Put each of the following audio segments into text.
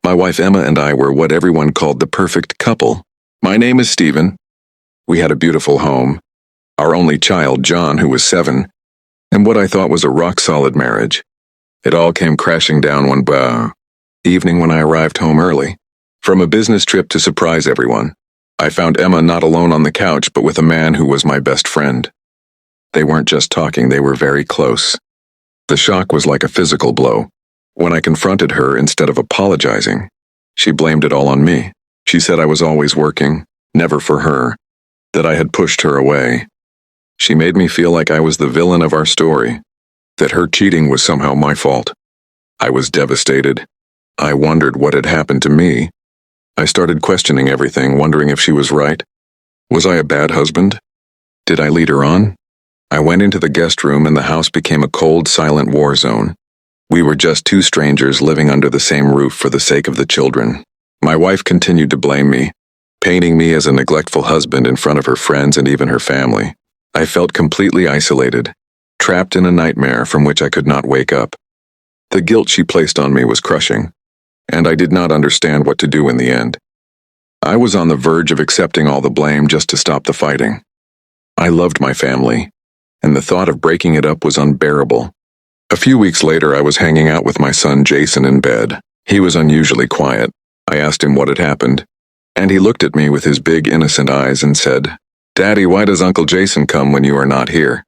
My wife Emma and I were what everyone called the perfect couple. My name is Stephen. We had a beautiful home, our only child, John, who was 7, and what I thought was a rock-solid marriage. It all came crashing down one evening when I arrived home early, from a business trip to surprise everyone. I found Emma not alone on the couch, but with a man who was my best friend. They weren't just talking, they were very close. The shock was like a physical blow. When I confronted her, instead of apologizing, she blamed it all on me. She said I was always working, never for her, that I had pushed her away. She made me feel like I was the villain of our story, that her cheating was somehow my fault. I was devastated. I wondered what had happened to me. I started questioning everything, wondering if she was right. Was I a bad husband? Did I lead her on? I went into the guest room and the house became a cold, silent war zone. We were just two strangers living under the same roof for the sake of the children. My wife continued to blame me, painting me as a neglectful husband in front of her friends and even her family. I felt completely isolated, trapped in a nightmare from which I could not wake up. The guilt she placed on me was crushing, and I did not understand what to do in the end. I was on the verge of accepting all the blame just to stop the fighting. I loved my family, and the thought of breaking it up was unbearable. A few weeks later, I was hanging out with my son Jason in bed. He was unusually quiet. I asked him what had happened, and he looked at me with his big, innocent eyes and said, "Daddy, why does Uncle Jason come when you are not here?"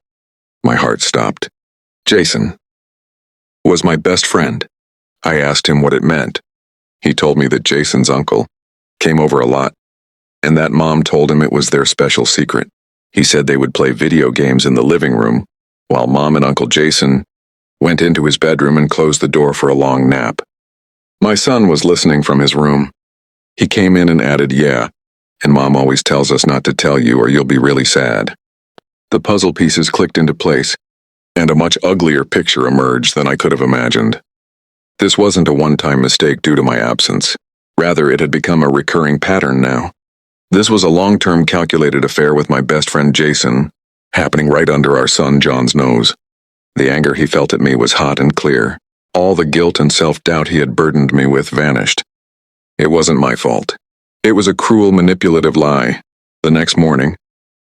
My heart stopped. Jason was my best friend. I asked him what it meant. He told me that Jason's uncle came over a lot, and that Mom told him it was their special secret. He said they would play video games in the living room, while Mom and Uncle Jason went into his bedroom and closed the door for a long nap. My son was listening from his room. He came in and added, "Yeah, and Mom always tells us not to tell you or you'll be really sad." The puzzle pieces clicked into place, and a much uglier picture emerged than I could have imagined. This wasn't a one-time mistake due to my absence. Rather, it had become a recurring pattern now. This was a long-term calculated affair with my best friend Jason, happening right under our son John's nose. The anger he felt at me was hot and clear. All the guilt and self-doubt he had burdened me with vanished. It wasn't my fault. It was a cruel, manipulative lie. The next morning,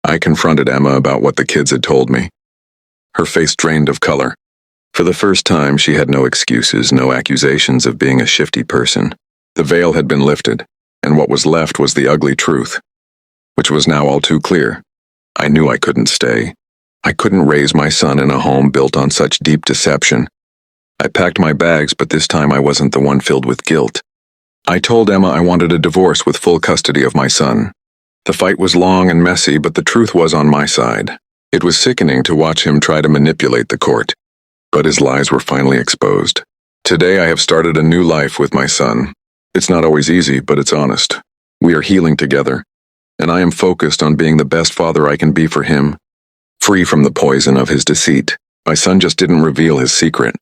I confronted Emma about what the kids had told me. Her face drained of color. For the first time, she had no excuses, no accusations of being a shifty person. The veil had been lifted, and what was left was the ugly truth, which was now all too clear. I knew I couldn't stay. I couldn't raise my son in a home built on such deep deception. I packed my bags, but this time I wasn't the one filled with guilt. I told Emma I wanted a divorce with full custody of my son. The fight was long and messy, but the truth was on my side. It was sickening to watch him try to manipulate the court, but his lies were finally exposed. Today I have started a new life with my son. It's not always easy, but it's honest. We are healing together, and I am focused on being the best father I can be for him, free from the poison of his deceit. My son just didn't reveal his secret.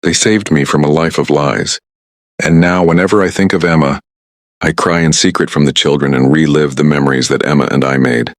They saved me from a life of lies. And now, whenever I think of Emma, I cry in secret from the children and relive the memories that Emma and I made.